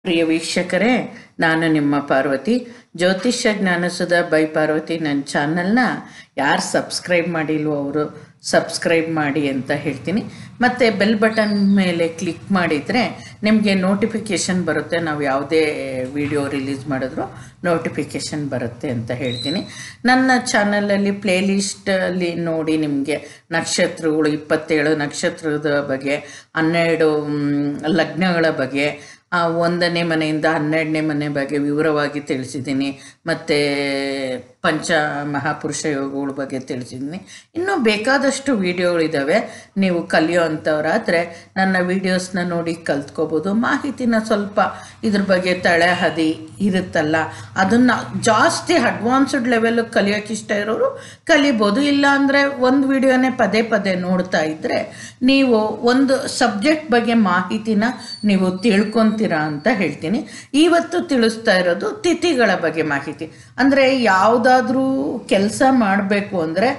ಪ್ರಿಯ ವೀಕ್ಷಕರೇ, ನಾನು ನಿಮ್ಮ ಪಾರ್ವತಿ. ಜ್ಯೋತಿಷ್ಯ ಜ್ಞಾನಸುಧಾ ಬೈ ಪಾರ್ವತಿ ನನ್ನ ಚಾನಲ್ನ ಯಾರು ಸಬ್ಸ್ಕ್ರೈಬ್ ಮಾಡಿಲ್ವೋ ಅವರು ಸಬ್ಸ್ಕ್ರೈಬ್ ಮಾಡಿ ಅಂತ ಹೇಳ್ತೀನಿ. ಮತ್ತು ಬೆಲ್ ಬಟನ್ ಮೇಲೆ ಕ್ಲಿಕ್ ಮಾಡಿದರೆ ನಿಮಗೆ ನೋಟಿಫಿಕೇಷನ್ ಬರುತ್ತೆ. ನಾವು ಯಾವುದೇ ವಿಡಿಯೋ ರಿಲೀಸ್ ಮಾಡಿದ್ರೂ ನೋಟಿಫಿಕೇಷನ್ ಬರುತ್ತೆ ಅಂತ ಹೇಳ್ತೀನಿ. ನನ್ನ ಚಾನಲಲ್ಲಿ ಪ್ಲೇಲಿಸ್ಟಲ್ಲಿ ನೋಡಿ ನಿಮಗೆ ನಕ್ಷತ್ರಗಳು 27 ನಕ್ಷತ್ರದ ಬಗ್ಗೆ, 12 ಲಗ್ನಗಳ ಬಗ್ಗೆ, 1ನೇ ಮನೆಯಿಂದ 12ನೇ ಮನೆ ಬಗ್ಗೆ ವಿವರವಾಗಿ ತಿಳಿಸಿದ್ದೀನಿ. ಮತ್ತು ಪಂಚ ಮಹಾಪುರುಷ ಯೋಗಗಳ ಬಗ್ಗೆ ತಿಳಿಸಿದ್ದೀನಿ. ಇನ್ನೂ ಬೇಕಾದಷ್ಟು ವಿಡಿಯೋಗಳಿದ್ದಾವೆ. ನೀವು ಕಲಿಯೋ ಅಂಥವ್ರಾದರೆ ನನ್ನ ವೀಡಿಯೋಸ್ನ ನೋಡಿ ಕಲ್ತ್ಕೋಬೋದು. ಮಾಹಿತಿನ ಸ್ವಲ್ಪ ಇದ್ರ ಬಗ್ಗೆ ತಳಹದಿ ಇರುತ್ತಲ್ಲ, ಅದನ್ನು ಜಾಸ್ತಿ ಅಡ್ವಾನ್ಸ್ಡ್ ಲೆವೆಲ್ ಕಲಿಯೋಕೆ ಇಷ್ಟ ಇರೋರು ಕಲಿಬೋದು. ಇಲ್ಲ ಅಂದರೆ ಒಂದು ವಿಡಿಯೋನೇ ಪದೇ ಪದೇ ನೋಡ್ತಾ ಇದ್ದರೆ ನೀವು ಒಂದು ಸಬ್ಜೆಕ್ಟ್ ಬಗ್ಗೆ ಮಾಹಿತಿನ ನೀವು ತಿಳ್ಕೊತೀರಾ ಅಂತ ಹೇಳ್ತೀನಿ. ಇವತ್ತು ತಿಳಿಸ್ತಾ ಇರೋದು ತಿಥಿಗಳ ಬಗ್ಗೆ ಮಾಹಿತಿ. ಅಂದರೆ ಯಾವುದಾದ್ರೂ ಕೆಲಸ ಮಾಡಬೇಕು ಅಂದರೆ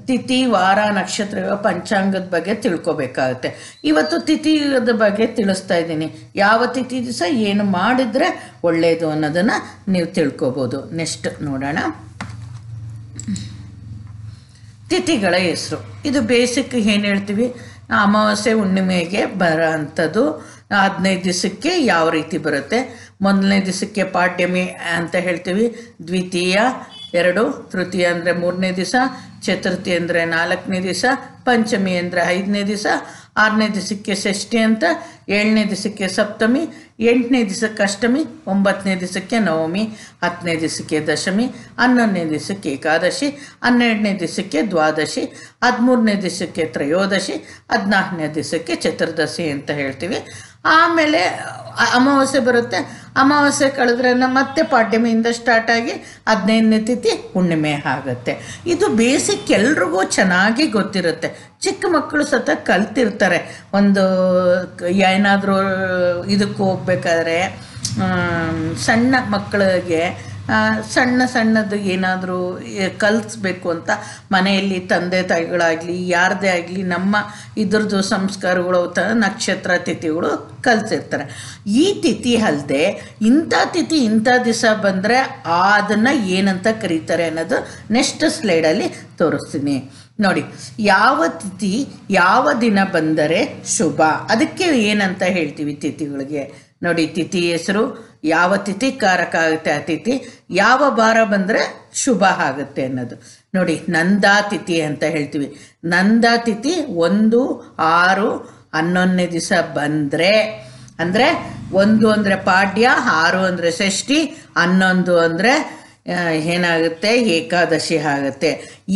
ತಿಥಿ, ವಾರ, ನಕ್ಷತ್ರ, ಪಂಚಾಂಗದ ಬಗ್ಗೆ ತಿಳ್ಕೊಬೇಕಾಗುತ್ತೆ. ಇವತ್ತು ತಿಥಿದ ಬಗ್ಗೆ ತಿಳಿಸ್ತಾ ಇದ್ದೀನಿ. ಯಾವ ತಿಥಿ ದಿವಸ ಏನು ಮಾಡಿದರೆ ಒಳ್ಳೆಯದು ಅನ್ನೋದನ್ನು ನೀವು ತಿಳ್ಕೊಬೋದು. ನೆಕ್ಸ್ಟ್ ನೋಡೋಣ. ತಿಥಿಗಳ ಹೆಸರು. ಇದು ಬೇಸಿಕ್ ಏನು ಹೇಳ್ತೀವಿ, ಅಮಾವಾಸ್ಯೆ ಹುಣ್ಣಿಮೆಗೆ ಬರೋ ಅಂಥದ್ದು 15 ದಿವಸಕ್ಕೆ ಯಾವ ರೀತಿ ಬರುತ್ತೆ. 1ನೇ ದಿವಸಕ್ಕೆ ಪಾಡ್ಯಮಿ ಅಂತ ಹೇಳ್ತೀವಿ, ದ್ವಿತೀಯ 2, ತೃತೀಯ ಅಂದರೆ 3ನೇ ದಿವಸ, ಚತುರ್ಥಿ ಅಂದರೆ 4ನೇ ದಿವಸ, ಪಂಚಮಿ ಅಂದರೆ 5ನೇ ದಿವಸ, 6ನೇ ದಿವಸಕ್ಕೆ ಷಷ್ಠಿ ಅಂತ, 7ನೇ ದಿವಸಕ್ಕೆ ಸಪ್ತಮಿ, 8ನೇ ದಿವಸಕ್ಕೆ ಅಷ್ಟಮಿ, 9ನೇ ದಿವಸಕ್ಕೆ ನವಮಿ, 10ನೇ ದಿವಸಕ್ಕೆ ದಶಮಿ, 11ನೇ ದಿವಸಕ್ಕೆ ಏಕಾದಶಿ, 12ನೇ ದಿವಸಕ್ಕೆ ದ್ವಾದಶಿ, 13ನೇ ದಿವಸಕ್ಕೆ ತ್ರಯೋದಶಿ, 14ನೇ ದಿವಸಕ್ಕೆ ಚತುರ್ದಶಿ ಅಂತ ಹೇಳ್ತೀವಿ. ಆಮೇಲೆ ಅಮಾವಾಸ್ಯೆ ಬರುತ್ತೆ. ಅಮಾವಾಸ್ಯೆ ಕಳೆದ್ರೆ ಮತ್ತೆ ಪಾಡ್ಯಮಿಯಿಂದ ಸ್ಟಾರ್ಟ್ ಆಗಿ 15ನೇ ತಿಥಿ ಹುಣ್ಣಿಮೆ ಆಗುತ್ತೆ. ಇದು ಬೇಸಿಕ್ ಎಲ್ರಿಗೂ ಚೆನ್ನಾಗಿ ಗೊತ್ತಿರುತ್ತೆ. ಚಿಕ್ಕ ಮಕ್ಕಳು ಸತ ಕಲ್ತಿರ್ತಾರೆ. ಒಂದು ಏನಾದರೂ ಇದಕ್ಕೆ ಹೋಗ್ಬೇಕಾದ್ರೆ ಸಣ್ಣ ಮಕ್ಕಳಿಗೆ ಸಣ್ಣದು ಏನಾದರೂ ಕಲಿಸ್ಬೇಕು ಅಂತ ಮನೆಯಲ್ಲಿ ತಂದೆ ತಾಯಿಗಳಾಗಲಿ ಯಾರದೇ ಆಗಲಿ ನಮ್ಮ ಇದ್ರದ್ದು ಸಂಸ್ಕಾರಗಳು ನಕ್ಷತ್ರ ತಿಥಿಗಳು ಕಲಿಸಿರ್ತಾರೆ. ಈ ತಿಥಿ ಅಲ್ಲದೆ ಇಂಥ ತಿಥಿ ಇಂಥ ದಿವಸ ಬಂದರೆ ಅದನ್ನು ಏನಂತ ಕರೀತಾರೆ ಅನ್ನೋದು ನೆಕ್ಸ್ಟ್ ಸ್ಲೈಡಲ್ಲಿ ತೋರಿಸ್ತೀನಿ. ನೋಡಿ, ಯಾವ ತಿಥಿ ಯಾವ ದಿನ ಬಂದರೆ ಶುಭ, ಅದಕ್ಕೆ ಏನಂತ ಹೇಳ್ತೀವಿ ತಿಥಿಗಳಿಗೆ. ನೋಡಿ, ತಿಥಿ ಹೆಸರು, ಯಾವ ತಿಥಿ ಕಾರಕ ಆಗುತ್ತೆ ಆ ತಿಥಿ, ಯಾವ ವಾರ ಬಂದರೆ ಶುಭ ಆಗುತ್ತೆ ಅನ್ನೋದು. ನೋಡಿ, ನಂದಾ ತಿಥಿ ಅಂತ ಹೇಳ್ತೀವಿ. ನಂದಾ ತಿಥಿ 1, 6, 11ನೇ ದಿವಸ ಬಂದರೆ, ಅಂದರೆ 1 ಅಂದರೆ ಪಾಡ್ಯ, 6 ಅಂದರೆ ಷಷ್ಠಿ, 11 ಅಂದರೆ ಏನಾಗುತ್ತೆ ಏಕಾದಶಿ ಆಗುತ್ತೆ.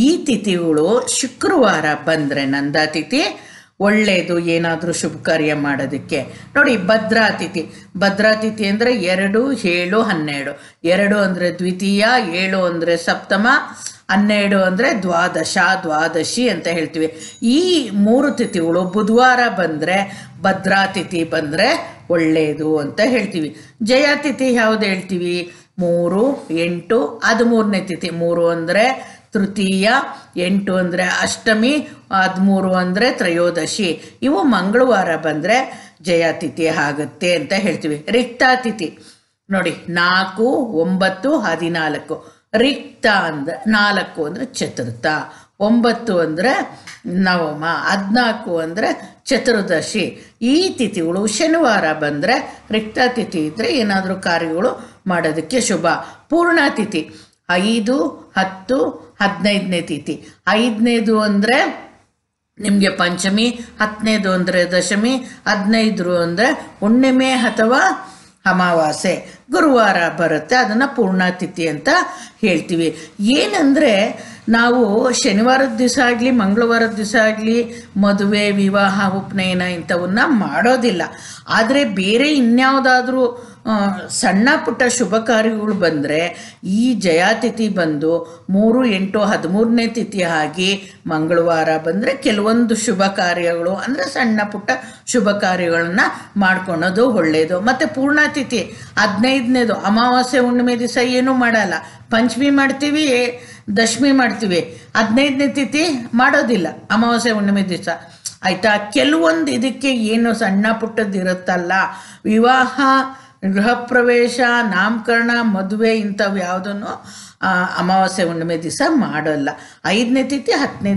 ಈ ತಿಥಿಗಳು ಶುಕ್ರವಾರ ಬಂದರೆ ನಂದಾ ತಿಥಿ ಒಳ್ಳೆಯದು, ಏನಾದರೂ ಶುಭ ಕಾರ್ಯ ಮಾಡೋದಕ್ಕೆ. ನೋಡಿ, ಭದ್ರಾ ತಿಥಿ. ಭದ್ರಾ ತಿಥಿ ಅಂದರೆ 2, 7, 12. 2 ಅಂದರೆ ದ್ವಿತೀಯ, 7 ಅಂದರೆ ಸಪ್ತಮ, 12 ಅಂದರೆ ದ್ವಾದಶಿ ಅಂತ ಹೇಳ್ತೀವಿ. ಈ 3 ತಿಥಿಗಳು ಬುಧವಾರ ಬಂದರೆ, ಭದ್ರಾ ತಿಥಿ ಬಂದರೆ ಒಳ್ಳೆಯದು ಅಂತ ಹೇಳ್ತೀವಿ. ಜಯ ತಿಥಿ ಯಾವುದು ಹೇಳ್ತೀವಿ? 3, 8, 13ನೇ ತಿಥಿ. 3 ಅಂದರೆ ತೃತೀಯ, 8 ಅಂದರೆ ಅಷ್ಟಮಿ, 13 ಅಂದರೆ ತ್ರಯೋದಶಿ. ಇವು ಮಂಗಳವಾರ ಬಂದರೆ ಜಯತಿಥಿ ಆಗುತ್ತೆ ಅಂತ ಹೇಳ್ತೀವಿ. ರಿಕ್ತ ತಿಥಿ ನೋಡಿ, 4, 9, 14. ರಿಕ್ತ ಅಂದರೆ 4 ಅಂದರೆ ಚತುರ್ಥ, 9 ಅಂದರೆ ನವಮ, 14 ಅಂದರೆ ಚತುರ್ದಶಿ. ಈ ತಿಥಿಗಳು ಶನಿವಾರ ಬಂದರೆ ರಿಕ್ತ ತಿಥಿ ಇದ್ದರೆ ಏನಾದರೂ ಕಾರ್ಯಗಳು ಮಾಡೋದಕ್ಕೆ ಶುಭ. ಪೂರ್ಣ ತಿಥಿ 5, 10, 15ನೇ ತಿಥಿ. 5ನೇದು ಅಂದರೆ ನಿಮಗೆ ಪಂಚಮಿ, 10ನೇದು ಅಂದರೆ ದಶಮಿ, 15 ಅಂದರೆ ಹುಣ್ಣಿಮೆ ಅಥವಾ ಅಮಾವಾಸ್ಯೆ, ಗುರುವಾರ ಬರುತ್ತೆ. ಅದನ್ನು ಪೂರ್ಣತಿಥಿ ಅಂತ ಹೇಳ್ತೀವಿ. ಏನಂದರೆ ನಾವು ಶನಿವಾರದ ದಿವಸ ಆಗಲಿ ಮಂಗಳವಾರದ ದಿವಸ ಆಗಲಿ ಮದುವೆ, ವಿವಾಹ, ಉಪನಯನ ಇಂಥವನ್ನ ಮಾಡೋದಿಲ್ಲ. ಆದರೆ ಬೇರೆ ಇನ್ಯಾವುದಾದ್ರೂ ಸಣ್ಣ ಪುಟ್ಟ ಶುಭ ಕಾರ್ಯಗಳು ಬಂದರೆ ಈ ಜಯತಿಥಿ ಬಂದು 3, 8, 13ನೇ ತಿಥಿ ಆಗಿ ಮಂಗಳವಾರ ಬಂದರೆ ಕೆಲವೊಂದು ಶುಭ ಕಾರ್ಯಗಳು ಅಂದರೆ ಸಣ್ಣ ಪುಟ್ಟ ಶುಭ ಕಾರ್ಯಗಳನ್ನು ಮಾಡ್ಕೊಳೋದು ಒಳ್ಳೆಯದು. ಮತ್ತು ಪೂರ್ಣತಿಥಿ 15ನೇದು ಅಮಾವಾಸ್ಯೆ ಹುಣ್ಣಿಮೆ ದಿವಸ ಏನೂ ಮಾಡಲ್ಲ. ಪಂಚಮಿ ಮಾಡ್ತೀವಿ, ದಶಮಿ ಮಾಡ್ತೀವಿ, 15ನೇ ತಿಥಿ ಮಾಡೋದಿಲ್ಲ ಅಮಾವಾಸ್ಯೆ ಹುಣ್ಣಿಮೆ ದಿವಸ. ಆಯಿತಾ? ಕೆಲವೊಂದು ಇದಕ್ಕೆ ಏನು ಸಣ್ಣ ಪುಟ್ಟದ್ದು ಇರುತ್ತಲ್ಲ, ವಿವಾಹ ಗೃಹ ಪ್ರವೇಶ, ನಾಮಕರಣ, ಮದುವೆ ಇಂಥವು ಯಾವುದನ್ನು ಅಮಾವಾಸ್ಯೆ ಹುಣ್ಣಿಮೆ ದಿವಸ ಮಾಡೋಲ್ಲ. 5ನೇ ತಿಥಿ 10ನೇ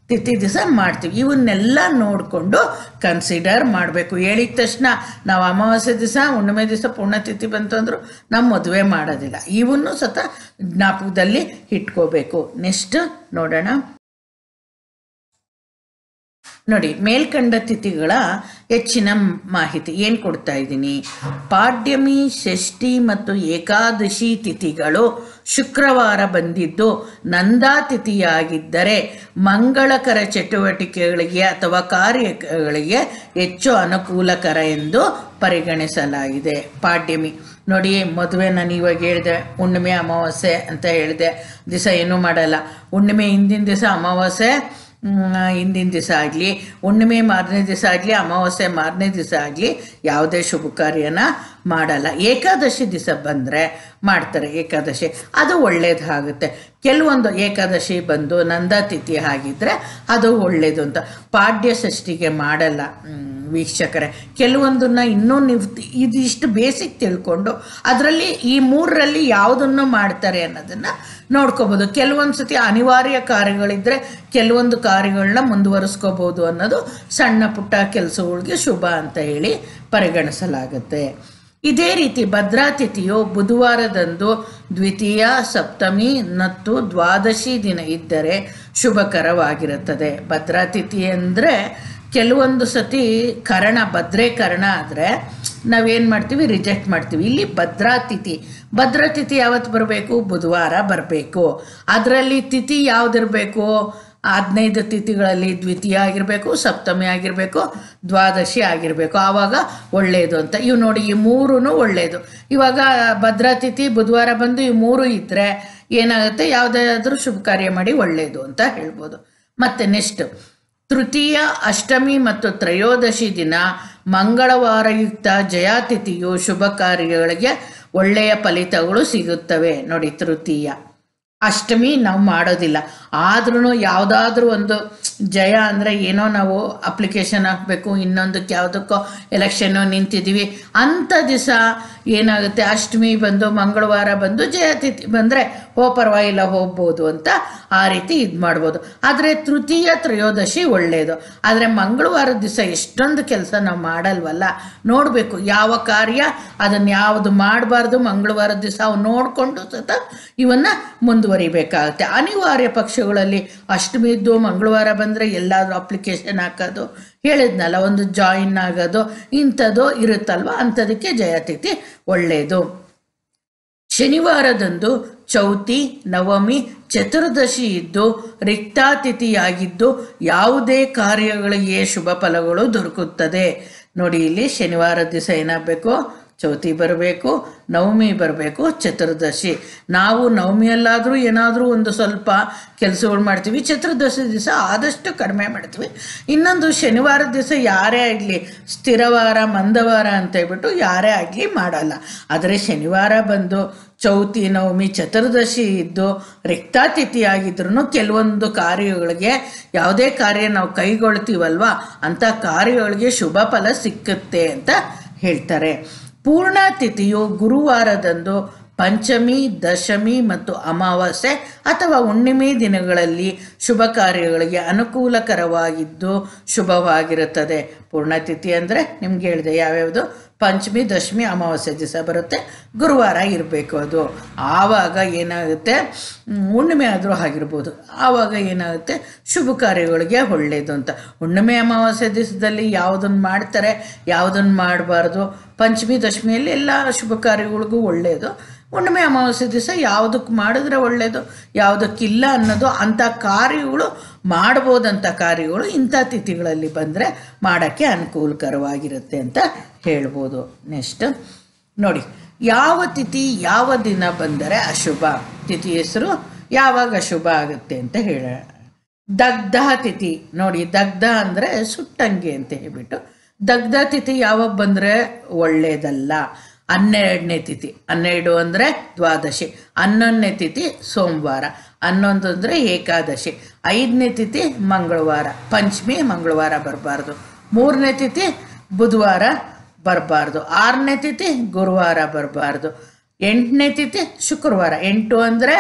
ತಿಥಿ ದಿವಸ ಮಾಡ್ತೀವಿ. ಇವನ್ನೆಲ್ಲ ನೋಡಿಕೊಂಡು ಕನ್ಸಿಡರ್ ಮಾಡಬೇಕು. ಹೇಳಿದ ತಕ್ಷಣ ನಾವು ಅಮಾವಾಸ್ಯೆ ದಿವಸ ಹುಣ್ಣಿಮೆ ದಿವಸ ಪುಣ್ಯತಿಥಿ ಬಂತು ಅಂದರೂ ನಾವು ಮದುವೆ ಮಾಡೋದಿಲ್ಲ. ಇವನ್ನು ಸತ ಜ್ಞಾಪಕದಲ್ಲಿ ಇಟ್ಕೋಬೇಕು. ನೆಕ್ಸ್ಟ್ ನೋಡೋಣ. ನೋಡಿ, ಮೇಲ್ಕಂಡ ತಿಥಿಗಳ ಹೆಚ್ಚಿನ ಮಾಹಿತಿ ಏನು ಕೊಡ್ತಾ ಇದ್ದೀನಿ. ಪಾಡ್ಯಮಿ, ಷಷ್ಠಿ ಮತ್ತು ಏಕಾದಶಿ ತಿಥಿಗಳು ಶುಕ್ರವಾರ ಬಂದಿದ್ದು ನಂದಾ ತಿಥಿಯಾಗಿದ್ದರೆ ಮಂಗಳಕರ ಚಟುವಟಿಕೆಗಳಿಗೆ ಅಥವಾ ಕಾರ್ಯಗಳಿಗೆ ಹೆಚ್ಚು ಅನುಕೂಲಕರ ಎಂದು ಪರಿಗಣಿಸಲಾಗಿದೆ. ಪಾಡ್ಯಮಿ ನೋಡಿ, ಮದುವೆ ನಾನು ಇವಾಗ ಹೇಳಿದೆ, ಹುಣ್ಣಿಮೆ ಅಮಾವಾಸ್ಯೆ ಅಂತ ಹೇಳಿದೆ, ದಿವಸ ಏನೂ ಮಾಡಲ್ಲ. ಹುಣ್ಣಿಮೆ ಹಿಂದಿನ ದಿವಸ, ಅಮಾವಾಸ್ಯೆ ಹಿಂದಿನ ದಿವಸ ಆಗಲಿ, ಹುಣ್ಣಿಮೆ ಮಾರನೇ ದಿವಸ ಆಗಲಿ, ಅಮಾವಾಸ್ಯೆ ಮಾರನೇ ದಿವಸ ಆಗಲಿ ಯಾವುದೇ ಶುಭ ಕಾರ್ಯನ ಮಾಡಲ್ಲ. ಏಕಾದಶಿ ದಿವಸ ಬಂದರೆ ಮಾಡ್ತಾರೆ. ಏಕಾದಶಿ ಅದು ಒಳ್ಳೇದಾಗುತ್ತೆ. ಕೆಲವೊಂದು ಏಕಾದಶಿ ಬಂದು ನಂದಾ ತಿಥಿ ಆಗಿದ್ದರೆ ಅದು ಒಳ್ಳೆಯದು ಅಂತ. ಪಾಡ್ಯ ಷಷ್ಠಿಗೆ ಮಾಡಲ್ಲ ವೀಕ್ಷಕರೇ. ಕೆಲವೊಂದನ್ನು ಇನ್ನೂ ನೀವು ಇದಿಷ್ಟು ಬೇಸಿಕ್ ತಿಳ್ಕೊಂಡು ಅದರಲ್ಲಿ ಈ 3ರಲ್ಲಿ ಯಾವುದನ್ನು ಮಾಡ್ತಾರೆ ಅನ್ನೋದನ್ನು ನೋಡ್ಕೋಬೋದು. ಕೆಲವೊಂದು ಸತಿ ಅನಿವಾರ್ಯ ಕಾರ್ಯಗಳಿದ್ದರೆ ಕೆಲವೊಂದು ಕಾರ್ಯಗಳನ್ನ ಮುಂದುವರಿಸ್ಕೋಬೋದು ಅನ್ನೋದು ಸಣ್ಣ ಪುಟ್ಟ ಕೆಲಸಗಳಿಗೆ ಶುಭ ಅಂತ ಹೇಳಿ ಪರಿಗಣಿಸಲಾಗುತ್ತೆ. ಇದೇ ರೀತಿ ಭದ್ರಾ ತಿಥಿಯು ಬುಧವಾರದಂದು ದ್ವಿತೀಯ, ಸಪ್ತಮಿ ಮತ್ತು ದ್ವಾದಶಿ ದಿನ ಇದ್ದರೆ ಶುಭಕರವಾಗಿರುತ್ತದೆ. ಭದ್ರಾ ತಿಥಿ ಅಂದರೆ ಕೆಲವೊಂದು ಸತಿ ಕರಣ, ಭದ್ರೆ ಕರಣ ಆದರೆ ನಾವೇನು ಮಾಡ್ತೀವಿ, ರಿಜೆಕ್ಟ್ ಮಾಡ್ತೀವಿ. ಇಲ್ಲಿ ಭದ್ರಾ ತಿಥಿ ಯಾವತ್ತು ಬರಬೇಕು? ಬುಧವಾರ ಬರಬೇಕು. ಅದರಲ್ಲಿ ತಿಥಿ ಯಾವುದಿರಬೇಕು? 15 ತಿಥಿಗಳಲ್ಲಿ ದ್ವಿತೀಯ ಆಗಿರಬೇಕು, ಸಪ್ತಮಿ ಆಗಿರಬೇಕು, ದ್ವಾದಶಿ ಆಗಿರಬೇಕು. ಆವಾಗ ಒಳ್ಳೆಯದು ಅಂತ. ಇವು ನೋಡಿ, ಈ 3 ಒಳ್ಳೆಯದು. ಇವಾಗ ಭದ್ರಾ ತಿಥಿ ಬುಧವಾರ ಬಂದು ಈ 3 ಇದ್ದರೆ ಏನಾಗುತ್ತೆ, ಯಾವುದಾದ್ರೂ ಶುಭ ಕಾರ್ಯ ಮಾಡಿ ಒಳ್ಳೆಯದು ಅಂತ ಹೇಳ್ಬೋದು. ಮತ್ತು ನೆಕ್ಸ್ಟ್ ತೃತೀಯ, ಅಷ್ಟಮಿ ಮತ್ತು ತ್ರಯೋದಶಿ ದಿನ ಮಂಗಳವಾರಯುಕ್ತ ಜಯತಿಥಿಯು ಶುಭ ಕಾರ್ಯಗಳಿಗೆ ಒಳ್ಳೆಯ ಫಲಿತಗಳು ಸಿಗುತ್ತವೆ. ನೋಡಿ, ತೃತೀಯ, ಅಷ್ಟಮಿ ನಾವು ಮಾಡೋದಿಲ್ಲ, ಆದ್ರೂ ಯಾವುದಾದ್ರೂ ಒಂದು ಜಯ ಅಂದರೆ ಏನೋ ನಾವು ಅಪ್ಲಿಕೇಶನ್ ಹಾಕಬೇಕು, ಇನ್ನೊಂದಕ್ಕೆ ಯಾವುದಕ್ಕೋ ಎಲೆಕ್ಷನ್ನು ನಿಂತಿದ್ದೀವಿ ಅಂಥ ದಿವಸ ಏನಾಗುತ್ತೆ, ಅಷ್ಟಮಿ ಬಂದು ಮಂಗಳವಾರ ಬಂದು ಜಯತಿಥಿ ಬಂದರೆ ಪರವಾಗಿಲ್ಲ ಹೋಗ್ಬೋದು ಅಂತ ಆ ರೀತಿ ಇದು ಮಾಡ್ಬೋದು. ಆದರೆ ತೃತೀಯ, ತ್ರಯೋದಶಿ ಒಳ್ಳೆಯದು. ಆದರೆ ಮಂಗಳವಾರದ ದಿವಸ ಎಷ್ಟೊಂದು ಕೆಲಸ ನಾವು ಮಾಡಲ್ವಲ್ಲ, ನೋಡಬೇಕು ಯಾವ ಕಾರ್ಯ ಅದನ್ನು ಯಾವುದು ಮಾಡಬಾರ್ದು. ಮಂಗಳವಾರದ ದಿವಸ ಅವು ನೋಡಿಕೊಂಡು ಸತ ಇವನ್ನು ಮುಂದುವರಿಬೇಕಾಗುತ್ತೆ. ಅನಿವಾರ್ಯ ಪಕ್ಷಗಳಲ್ಲಿ ಅಷ್ಟಮಿ ಇದ್ದು ಮಂಗಳವಾರ ಬಂದರೆ ಎಲ್ಲಾದರೂ ಅಪ್ಲಿಕೇಶನ್ ಹಾಕೋದು, ಹೇಳಿದ್ನಲ್ಲ, ಒಂದು ಜಾಯಿನ್ ಆಗೋದು ಇಂಥದ್ದು ಇರುತ್ತಲ್ವ, ಅಂಥದಕ್ಕೆ ಜಯತಿಥಿ ಒಳ್ಳೆಯದು. ಶನಿವಾರದಂದು ಚೌತಿ, ನವಮಿ, ಚತುರ್ದಶಿ ಇದ್ದು ರಿಕ್ತಾತಿಥಿಯಾಗಿದ್ದು ಯಾವುದೇ ಕಾರ್ಯಗಳಿಗೆ ಶುಭ ಫಲಗಳು ದೊರಕುತ್ತದೆ. ನೋಡಿ, ಇಲ್ಲಿ ಶನಿವಾರ ದಿವಸ ಏನಾಗಬೇಕು, ಚೌತಿ ಬರಬೇಕು, ನವಮಿ ಬರಬೇಕು, ಚತುರ್ದಶಿ. ನಾವು ನವಮಿಯಲ್ಲಾದರೂ ಏನಾದರೂ ಒಂದು ಸ್ವಲ್ಪ ಕೆಲಸಗಳು ಮಾಡ್ತೀವಿ, ಚತುರ್ದಶಿ ದಿವಸ ಆದಷ್ಟು ಕಡಿಮೆ ಮಾಡ್ತೀವಿ. ಇನ್ನೊಂದು ಶನಿವಾರದ ದಿವಸ ಯಾರೇ ಆಗಲಿ ಸ್ಥಿರವಾರ, ಮಂದವಾರ ಅಂತ ಹೇಳ್ಬಿಟ್ಟು ಯಾರೇ ಆಗಲಿ ಮಾಡಲ್ಲ. ಆದರೆ ಶನಿವಾರ ಬಂದು ಚೌತಿ, ನವಮಿ, ಚತುರ್ದಶಿ ಇದ್ದು ರಿಕ್ತಾತಿಥಿ ಆಗಿದ್ರೂ ಕೆಲವೊಂದು ಕಾರ್ಯಗಳಿಗೆ, ಯಾವುದೇ ಕಾರ್ಯ ನಾವು ಕೈಗೊಳ್ತೀವಲ್ವ ಅಂಥ ಕಾರ್ಯಗಳಿಗೆ ಶುಭ ಫಲ ಸಿಕ್ಕುತ್ತೆ ಅಂತ ಹೇಳ್ತಾರೆ. ಪೂರ್ಣ ತಿಥಿಯು ಗುರುವಾರದಂದು ಪಂಚಮಿ, ದಶಮಿ ಮತ್ತು ಅಮಾವಾಸ್ಯೆ ಅಥವಾ ಹುಣ್ಣಿಮೆ ದಿನಗಳಲ್ಲಿ ಶುಭ ಕಾರ್ಯಗಳಿಗೆ ಅನುಕೂಲಕರವಾಗಿದ್ದು ಶುಭವಾಗಿರುತ್ತದೆ. ಪೂರ್ಣತಿಥಿ ಅಂದರೆ ನಿಮ್ಗೆ ಹೇಳಿದೆ ಯಾವ್ಯಾವುದು, ಪಂಚಮಿ, ದಶಮಿ, ಅಮಾವಾಸ್ಯೆ ದಿವಸ ಬರುತ್ತೆ, ಗುರುವಾರ ಇರಬೇಕು ಅದು. ಆವಾಗ ಏನಾಗುತ್ತೆ, ಹುಣ್ಣಿಮೆ ಆದರೂ ಆಗಿರ್ಬೋದು, ಆವಾಗ ಏನಾಗುತ್ತೆ ಶುಭ ಕಾರ್ಯಗಳಿಗೆ ಒಳ್ಳೆಯದು ಅಂತ. ಹುಣ್ಣಿಮೆ ಅಮಾವಾಸ್ಯೆ ದಿವಸದಲ್ಲಿ ಯಾವುದನ್ನು ಮಾಡ್ತಾರೆ, ಯಾವುದನ್ನು ಮಾಡಬಾರ್ದು. ಪಂಚಮಿ, ದಶಮಿಯಲ್ಲಿ ಎಲ್ಲ ಶುಭ ಕಾರ್ಯಗಳಿಗೂ ಒಳ್ಳೆಯದು. ಹುಣ್ಣಿಮೆ ಅಮಾವಾಸ್ಯೆ ದಿವಸ ಯಾವುದಕ್ಕೆ ಮಾಡಿದ್ರೆ ಒಳ್ಳೆಯದು, ಯಾವುದಕ್ಕಿಲ್ಲ ಅನ್ನೋದು, ಅಂಥ ಕಾರ್ಯಗಳು ಮಾಡ್ಬೋದಂಥ ಕಾರ್ಯಗಳು ಇಂಥ ತಿಥಿಗಳಲ್ಲಿ ಬಂದರೆ ಮಾಡೋಕ್ಕೆ ಅನುಕೂಲಕರವಾಗಿರುತ್ತೆ ಅಂತ ಹೇಳ್ಬೋದು. ನೆಕ್ಸ್ಟ್ ನೋಡಿ, ಯಾವ ತಿಥಿ ಯಾವ ದಿನ ಬಂದರೆ ಅಶುಭ, ತಿಥಿ ಹೆಸರು ಯಾವಾಗ ಅಶುಭ ಆಗುತ್ತೆ ಅಂತ ಹೇಳೋಣ. ದಗ್ಧ ತಿಥಿ ನೋಡಿ, ದಗ್ಧ ಅಂದರೆ ಸುಟ್ಟಂಗೆ ಅಂತ ಹೇಳ್ಬಿಟ್ಟು, ದಗ್ಧ ತಿಥಿ ಯಾವಾಗ ಬಂದರೆ ಒಳ್ಳೆಯದಲ್ಲ. 12ನೇ ತಿಥಿ, 12 ಅಂದರೆ ದ್ವಾದಶಿ, 11ನೇ ತಿಥಿ ಸೋಮವಾರ, 11 ಅಂದರೆ ಏಕಾದಶಿ, 5ನೇ ತಿಥಿ ಮಂಗಳವಾರ, ಪಂಚಮಿ ಮಂಗಳವಾರ ಬರಬಾರ್ದು, 3ನೇ ತಿಥಿ ಬುಧವಾರ ಬರಬಾರ್ದು. 6ನೇ ತಿಥಿ ಗುರುವಾರ ಬರಬಾರ್ದು. 8ನೇ ತಿಥಿ ಶುಕ್ರವಾರ. 8 ಅಂದರೆ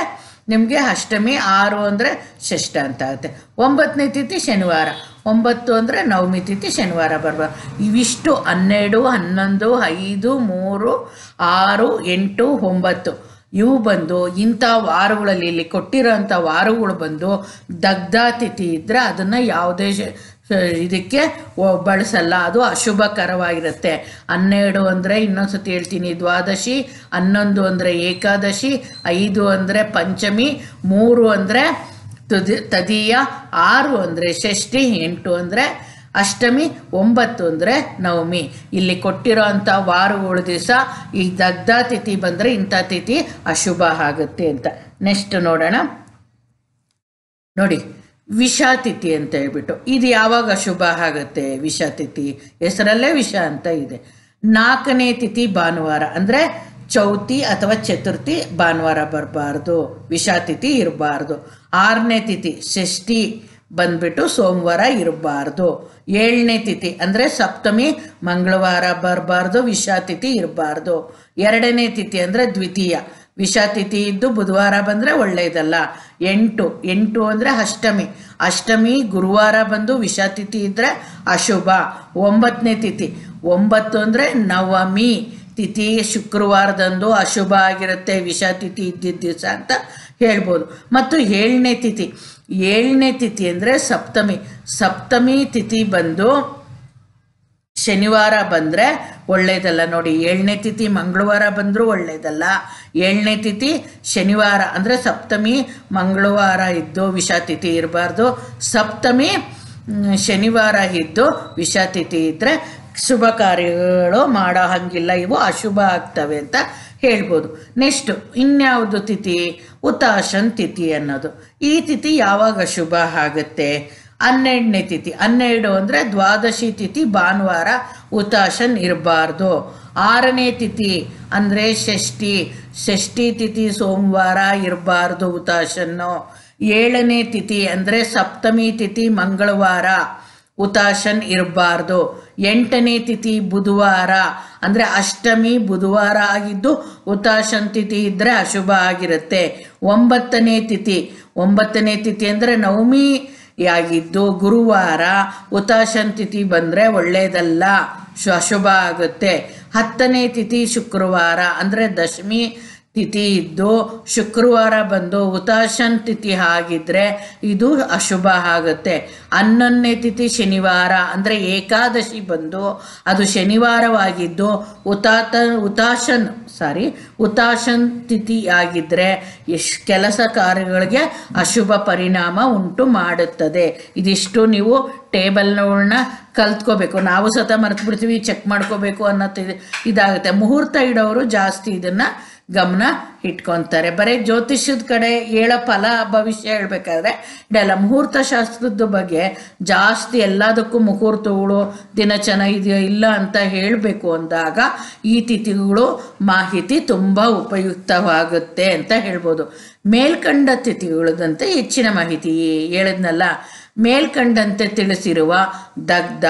ನಿಮಗೆ ಅಷ್ಟಮಿ, 6 ಅಂದರೆ ಷಷ್ಠ ಅಂತ ಆಗುತ್ತೆ. 9ನೇ ತಿಥಿ ಶನಿವಾರ. 9 ಅಂದರೆ ನವಮಿ ತಿಥಿ ಶನಿವಾರ ಬರಬಾರ್ದು. ಇವಿಷ್ಟು 12, 11, 5, 3, 6, 8, 9 ಇವು ಬಂದು ಇಂಥ ವಾರಗಳಲ್ಲಿ ಇಲ್ಲಿ ಕೊಟ್ಟಿರೋಂಥ ವಾರಗಳು ಬಂದು ದಗ್ಧ ತಿಥಿ ಇದ್ದರೆ ಅದನ್ನು ಯಾವುದೇ ಇದಕ್ಕೆ ಬಳಸಲ್ಲ, ಅದು ಅಶುಭಕರವಾಗಿರುತ್ತೆ. 12 ಅಂದರೆ ಇನ್ನೊಂದು ಸತಿ ಹೇಳ್ತೀನಿ ದ್ವಾದಶಿ, 11 ಅಂದರೆ ಏಕಾದಶಿ, 5 ಅಂದರೆ ಪಂಚಮಿ, 3 ಅಂದರೆ ತದೀಯ, 6 ಅಂದರೆ ಷಷ್ಠಿ, 8 ಅಂದರೆ ಅಷ್ಟಮಿ, 9 ಅಂದರೆ ನವಮಿ. ಇಲ್ಲಿ ಕೊಟ್ಟಿರೋ ಅಂಥ ವಾರಗಳು ದಿವಸ ಈ ದಗ್ಧ ತಿಥಿ ಬಂದರೆ ಇಂಥ ತಿಥಿ ಅಶುಭ ಆಗುತ್ತೆ ಅಂತ. ನೆಕ್ಸ್ಟ್ ನೋಡೋಣ. ನೋಡಿ, ವಿಷ ತಿಥಿ ಅಂತ ಹೇಳ್ಬಿಟ್ಟು ಇದು ಯಾವಾಗ ಅಶುಭ ಆಗುತ್ತೆ? ವಿಷ ತಿಥಿ ಹೆಸರಲ್ಲೇ ವಿಷ ಅಂತ ಇದೆ. 4ನೇ ತಿಥಿ ಭಾನುವಾರ ಅಂದರೆ ಚೌತಿ ಅಥವಾ ಚತುರ್ಥಿ ಭಾನುವಾರ ಬರಬಾರ್ದು, ವಿಷ ತಿಥಿ ಇರಬಾರ್ದು. 6ನೇ ತಿಥಿ ಷಷ್ಠಿ ಬಂದ್ಬಿಟ್ಟು ಸೋಮವಾರ ಇರಬಾರ್ದು. 7ನೇ ತಿಥಿ ಅಂದರೆ ಸಪ್ತಮಿ ಮಂಗಳವಾರ ಬರಬಾರ್ದು, ವಿಷ ತಿಥಿ ಇರಬಾರ್ದು. 2ನೇ ತಿಥಿ ಅಂದರೆ ದ್ವಿತೀಯ, ವಿಷ ತಿಥಿ ಇದ್ದು ಬುಧವಾರ ಬಂದರೆ ಒಳ್ಳೆಯದಲ್ಲ. 8 ಅಂದರೆ ಅಷ್ಟಮಿ ಗುರುವಾರ ಬಂದು ವಿಷ ತಿಥಿ ಇದ್ದರೆ ಅಶುಭ. 9ನೇ ತಿಥಿ 9 ಅಂದರೆ ನವಮಿ ತಿಥಿ ಶುಕ್ರವಾರದಂದು ಅಶುಭ ಆಗಿರುತ್ತೆ, ವಿಷ ತಿಥಿ ಇದ್ದಿದ್ದ ದಿವಸ ಅಂತ ಹೇಳ್ಬೋದು. ಮತ್ತು 7ನೇ ತಿಥಿ ಅಂದರೆ ಸಪ್ತಮಿ ತಿಥಿ ಬಂದು ಶನಿವಾರ ಬಂದರೆ ಒಳ್ಳೆಯದಲ್ಲ. ನೋಡಿ, 7ನೇ ತಿಥಿ ಮಂಗಳವಾರ ಬಂದರೂ ಒಳ್ಳೆಯದಲ್ಲ. 7ನೇ ತಿಥಿ ಶನಿವಾರ ಅಂದರೆ ಸಪ್ತಮಿ ಮಂಗಳವಾರ ಇದ್ದು ವಿಷ ತಿಥಿ ಇರಬಾರ್ದು. ಸಪ್ತಮಿ ಶನಿವಾರ ಇದ್ದು ವಿಷ ತಿಥಿ ಇದ್ದರೆ ಶುಭ ಕಾರ್ಯಗಳು ಮಾಡೋ ಹಾಗಿಲ್ಲ, ಇವು ಅಶುಭ ಆಗ್ತವೆ ಅಂತ ಹೇಳ್ಬೋದು. ನೆಕ್ಸ್ಟು ಇನ್ಯಾವುದು ತಿಥಿ? ಹುತಾಶನ್ ತಿಥಿ ಅನ್ನೋದು. ಈ ತಿಥಿ ಯಾವಾಗ ಶುಭ ಆಗುತ್ತೆ? 12ನೇ ತಿಥಿ. 12 ಅಂದರೆ ದ್ವಾದಶಿ ತಿಥಿ ಭಾನುವಾರ, ಹುತಾಶನ್ ಇರಬಾರ್ದು. 6ನೇ ತಿಥಿ ಅಂದರೆ ಷಷ್ಠಿ ತಿಥಿ ಸೋಮವಾರ ಇರಬಾರ್ದು, ಹುತಾಶನ್ನು. 7ನೇ ತಿಥಿ ಅಂದರೆ ಸಪ್ತಮಿ ತಿಥಿ ಮಂಗಳವಾರ, ಹುತಾಶನ್ ಇರಬಾರ್ದು. 8ನೇ ತಿಥಿ ಬುಧವಾರ ಅಂದರೆ ಅಷ್ಟಮಿ ಬುಧವಾರ ಆಗಿದ್ದು ಹುತಾಶನ್ ತಿಥಿ ಇದ್ದರೆ ಅಶುಭ ಆಗಿರುತ್ತೆ. 9ನೇ ತಿಥಿ ಅಂದರೆ ನವಮಿ ಆಗಿದ್ದು ಗುರುವಾರ, ಹುತಾಶನ್ ತಿಥಿ ಬಂದರೆ ಒಳ್ಳೆಯದಲ್ಲ, ಅಶುಭ ಆಗುತ್ತೆ. 10ನೇ ತಿಥಿ ಶುಕ್ರವಾರ ಅಂದರೆ ದಶಮಿ ತಿಥಿ ಇದ್ದು ಶುಕ್ರವಾರ ಬಂದು ಹುತಾಶನ್ ತಿಥಿ ಆಗಿದ್ದರೆ ಇದು ಅಶುಭ ಆಗುತ್ತೆ. 11ನೇ ತಿಥಿ ಶನಿವಾರ ಅಂದರೆ ಏಕಾದಶಿ ಬಂದು ಅದು ಶನಿವಾರವಾಗಿದ್ದು ಹುತಾಶನ್ ತಿಥಿ ಆಗಿದ್ದರೆ ಕೆಲಸ ಕಾರ್ಯಗಳಿಗೆ ಅಶುಭ ಪರಿಣಾಮ ಉಂಟು ಮಾಡುತ್ತದೆ. ಇದಿಷ್ಟು ನೀವು ಟೇಬಲ್ನ ಕಲ್ತ್ಕೋಬೇಕು. ನಾವು ಸತ ಮರ್ತು ಬಿಡ್ತೀವಿ, ಚೆಕ್ ಮಾಡ್ಕೋಬೇಕು ಅನ್ನೋದು ಇದಾಗುತ್ತೆ. ಮುಹೂರ್ತ ಇಡೋರು ಜಾಸ್ತಿ ಇದನ್ನು ಗಮನ ಇಟ್ಕೊತಾರೆ. ಬರೀ ಜ್ಯೋತಿಷ್ಯದ ಕಡೆ ಹೇಳೋ ಫಲ ಭವಿಷ್ಯ ಹೇಳಬೇಕಾದ್ರೆ ಇದೆಲ್ಲ ಮುಹೂರ್ತ ಶಾಸ್ತ್ರದ ಬಗ್ಗೆ ಜಾಸ್ತಿ ಎಲ್ಲದಕ್ಕೂ ಮುಹೂರ್ತಗಳು ದಿನ ಚೆನ್ನಾಗಿದೆಯೋ ಇಲ್ಲ ಅಂತ ಹೇಳಬೇಕು ಅಂದಾಗ ಈ ತಿಥಿಗಳು ಮಾಹಿತಿ ತುಂಬ ಉಪಯುಕ್ತವಾಗುತ್ತೆ ಅಂತ ಹೇಳ್ಬೋದು. ಮೇಲ್ಕಂಡ ತಿಥಿಗಳದಂತೆ ಹೆಚ್ಚಿನ ಮಾಹಿತಿ ಹೇಳಿದ್ನಲ್ಲ, ಮೇಲ್ಕಂಡಂತೆ ತಿಳಿಸಿರುವ ದಗ್ಧ,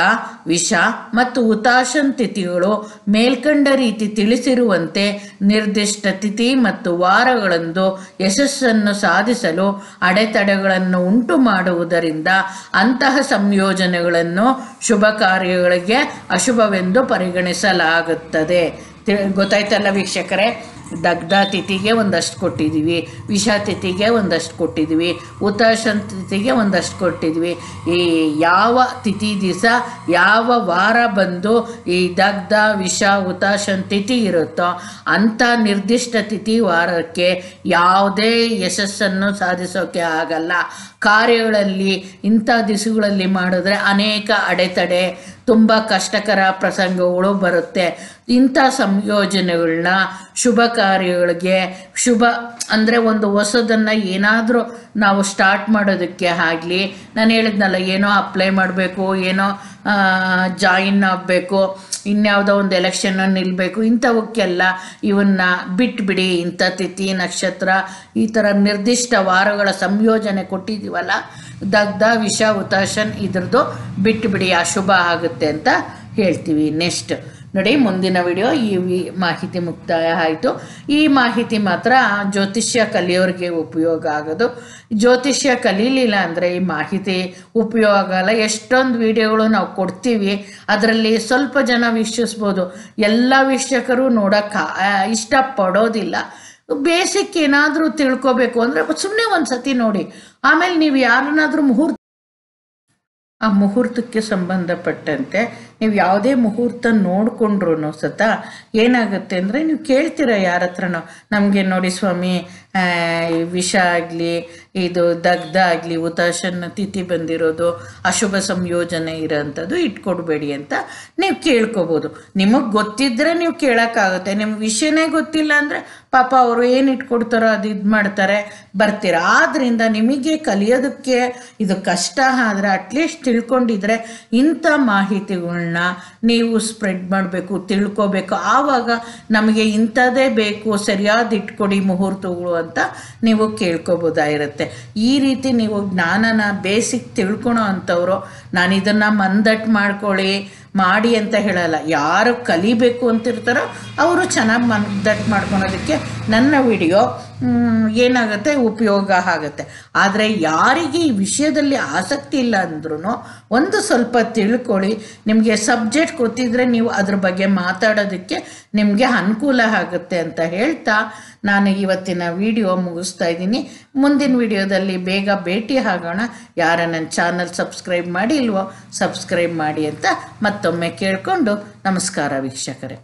ವಿಷ ಮತ್ತು ಹುತಾಶನ್ ತಿಥಿಗಳು ಮೇಲ್ಕಂಡ ರೀತಿ ತಿಳಿಸಿರುವಂತೆ ನಿರ್ದಿಷ್ಟ ತಿಥಿ ಮತ್ತು ವಾರಗಳಂದು ಯಶಸ್ಸನ್ನು ಸಾಧಿಸಲು ಅಡೆತಡೆಗಳನ್ನು ಉಂಟು ಮಾಡುವುದರಿಂದ ಅಂತಹ ಸಂಯೋಜನೆಗಳನ್ನು ಶುಭ ಕಾರ್ಯಗಳಿಗೆ ಅಶುಭವೆಂದು ಪರಿಗಣಿಸಲಾಗುತ್ತದೆ. ಗೊತ್ತಾಯ್ತಲ್ಲ ವೀಕ್ಷಕರೇ? ದಗ್ಧ ತಿಥಿಗೆ ಒಂದಷ್ಟು ಕೊಟ್ಟಿದ್ದೀವಿ, ವಿಷ ತಿಥಿಗೆ ಒಂದಷ್ಟು ಕೊಟ್ಟಿದ್ದೀವಿ, ಹುತಾಶನ್ ತಿಥಿಗೆ ಒಂದಷ್ಟು ಕೊಟ್ಟಿದ್ವಿ. ಈ ಯಾವ ತಿಥಿ ದಿವಸ ಯಾವ ವಾರ ಬಂದು ಈ ದಗ್ಧ, ವಿಷ, ಹುತಾಶನ್ ತಿಥಿ ಇರುತ್ತೋ ಅಂಥ ನಿರ್ದಿಷ್ಟ ತಿಥಿ ವಾರಕ್ಕೆ ಯಾವುದೇ ಯಶಸ್ಸನ್ನು ಸಾಧಿಸೋಕ್ಕೆ ಆಗಲ್ಲ. ಕಾರ್ಯಗಳಲ್ಲಿ ಇಂಥ ದಿವಸಗಳಲ್ಲಿ ಮಾಡಿದ್ರೆ ಅನೇಕ ಅಡೆತಡೆ, ತುಂಬ ಕಷ್ಟಕರ ಪ್ರಸಂಗಗಳು ಬರುತ್ತೆ. ಇಂಥ ಸಂಯೋಜನೆಗಳನ್ನ ಶುಭ ಕಾರ್ಯಗಳಿಗೆ ಶುಭ ಅಂದರೆ ಒಂದು ಹೊಸದನ್ನು ಏನಾದರೂ ನಾವು ಸ್ಟಾರ್ಟ್ ಮಾಡೋದಕ್ಕೆ ಆಗಲಿ, ನಾನು ಹೇಳಿದ್ನಲ್ಲ, ಏನೋ ಅಪ್ಲೈ ಮಾಡಬೇಕು, ಏನೋ ಜಾಯಿನ್ ಆಗಬೇಕು, ಇನ್ಯಾವುದೋ ಒಂದು ಎಲೆಕ್ಷನ್ನು ನಿಲ್ಲಬೇಕು, ಇಂಥವಕ್ಕೆಲ್ಲ ಇವನ್ನ ಬಿಟ್ಬಿಡಿ. ಇಂಥ ತಿಥಿ ನಕ್ಷತ್ರ ಈ ಥರ ನಿರ್ದಿಷ್ಟ ವಾರಗಳ ಸಂಯೋಜನೆ ಕೊಟ್ಟಿದ್ದೀವಲ್ಲ, ದಗ್ಧ, ವಿಷ, ಹುತಾಶನ್ ಇದ್ರದ್ದು ಬಿಟ್ಟುಬಿಡಿ, ಅಶುಭ ಆಗುತ್ತೆ ಅಂತ ಹೇಳ್ತೀವಿ. ನೆಕ್ಸ್ಟ್ ನೋಡಿ, ಮುಂದಿನ ವಿಡಿಯೋ ಈ ಮಾಹಿತಿ ಮುಕ್ತಾಯ ಆಯಿತು. ಈ ಮಾಹಿತಿ ಮಾತ್ರ ಜ್ಯೋತಿಷ್ಯ ಕಲಿಯೋರಿಗೆ ಉಪಯೋಗ ಆಗೋದು. ಜ್ಯೋತಿಷ್ಯ ಕಲೀಲಿಲ್ಲ ಅಂದರೆ ಈ ಮಾಹಿತಿ ಉಪಯೋಗ ಆಗಲ್ಲ. ಎಷ್ಟೊಂದು ವಿಡಿಯೋಗಳು ನಾವು ಕೊಡ್ತೀವಿ, ಅದರಲ್ಲಿ ಸ್ವಲ್ಪ ಜನ ವೀಕ್ಷಿಸ್ಬೋದು. ಎಲ್ಲ ವೀಕ್ಷಕರು ನೋಡೋಕ್ಕೆ ಇಷ್ಟಪಡೋದಿಲ್ಲ. ಬೇಸಿಕ್ ಏನಾದರೂ ತಿಳ್ಕೊಬೇಕು ಅಂದರೆ ಸುಮ್ಮನೆ ಒಂದು ಸತಿ ನೋಡಿ. ಆಮೇಲೆ ನೀವು ಯಾರನ್ನಾದರೂ ಆ ಮುಹೂರ್ತಕ್ಕೆ ಸಂಬಂಧಪಟ್ಟಂತೆ ನೀವು ಯಾವುದೇ ಮುಹೂರ್ತ ನೋಡಿಕೊಂಡ್ರು ಸತ ಏನಾಗುತ್ತೆ ಅಂದರೆ, ನೀವು ಕೇಳ್ತೀರ ಯಾರ ಹತ್ರನೋ, ನಮಗೆ ನೋಡಿ ಸ್ವಾಮಿ ವಿಷ ಆಗಲಿ, ಇದು ದಗ್ಧ ಆಗಲಿ, ಹುತಾಶನ ತಿಥಿ ಬಂದಿರೋದು, ಅಶುಭ ಸಂಯೋಜನೆ ಇರೋಂಥದ್ದು ಇಟ್ಕೊಡ್ಬೇಡಿ ಅಂತ ನೀವು ಕೇಳ್ಕೊಬೋದು. ನಿಮಗೆ ಗೊತ್ತಿದ್ದರೆ ನೀವು ಕೇಳೋಕ್ಕಾಗುತ್ತೆ. ನಿಮ್ಗೆ ವಿಷಯನೇ ಗೊತ್ತಿಲ್ಲ ಅಂದರೆ ಪಾಪ ಅವರು ಏನು ಇಟ್ಕೊಡ್ತಾರೋ ಅದು ಇದು ಮಾಡ್ತಾರೆ, ಬರ್ತೀರ. ಆದ್ದರಿಂದ ನಿಮಗೆ ಕಲಿಯೋದಕ್ಕೆ ಇದು ಕಷ್ಟ ಆದರೆ ಅಟ್ಲೀಸ್ಟ್ ತಿಳ್ಕೊಂಡಿದ್ರೆ ಇಂಥ ಮಾಹಿತಿಗಳನ್ನ ನೀವು ಸ್ಪ್ರೆಡ್ ಮಾಡಬೇಕು, ತಿಳ್ಕೊಬೇಕು. ಆವಾಗ ನಮಗೆ ಇಂಥದ್ದೇ ಬೇಕು, ಸರಿಯಾದ ಇಟ್ಕೊಡಿ ಮುಹೂರ್ತಗಳು ಅಂತ ನೀವು ಕೇಳ್ಕೊಬೋದಾಗಿರುತ್ತೆ. ಈ ರೀತಿ ನೀವು ಜ್ಞಾನನ ಬೇಸಿಕ್ ತಿಳ್ಕೊಳೋ ಅಂಥವ್ರು, ನಾನು ಇದನ್ನು ಮಂದಟ್ಟು ಮಾಡಿ ಅಂತ ಹೇಳಲ್ಲ. ಯಾರು ಕಲಿಬೇಕು ಅಂತಿರ್ತಾರೋ ಅವರು ಚೆನ್ನಾಗಿ ಮಂದಟ್ಟು ಮಾಡ್ಕೊಳೋದಕ್ಕೆ ನನ್ನ ವಿಡಿಯೋ ಏನಾಗುತ್ತೆ, ಉಪಯೋಗ ಆಗುತ್ತೆ. ಆದರೆ ಯಾರಿಗೆ ಈ ವಿಷಯದಲ್ಲಿ ಆಸಕ್ತಿ ಇಲ್ಲ ಅಂದ್ರೂ ಒಂದು ಸ್ವಲ್ಪ ತಿಳ್ಕೊಳ್ಳಿ. ನಿಮಗೆ ಸಬ್ಜೆಕ್ಟ್ ಗೊತ್ತಿದ್ರೆ ನೀವು ಅದ್ರ ಬಗ್ಗೆ ಮಾತಾಡೋದಕ್ಕೆ ನಿಮಗೆ ಅನುಕೂಲ ಆಗುತ್ತೆ ಅಂತ ಹೇಳ್ತಾ ನಾನು ಇವತ್ತಿನ ವಿಡಿಯೋ ಮುಗಿಸ್ತಾ ಇದ್ದೀನಿ. ಮುಂದಿನ ವಿಡಿಯೋದಲ್ಲಿ ಬೇಗ ಭೇಟಿ ಆಗೋಣ. ಯಾರ ನನ್ನ ಚಾನಲ್ ಸಬ್ಸ್ಕ್ರೈಬ್ ಮಾಡಿಲ್ವೋ ಸಬ್ಸ್ಕ್ರೈಬ್ ಮಾಡಿ ಅಂತ ಮತ್ತೊಮ್ಮೆ ಕೇಳಿಕೊಂಡು ನಮಸ್ಕಾರ ವೀಕ್ಷಕರೇ.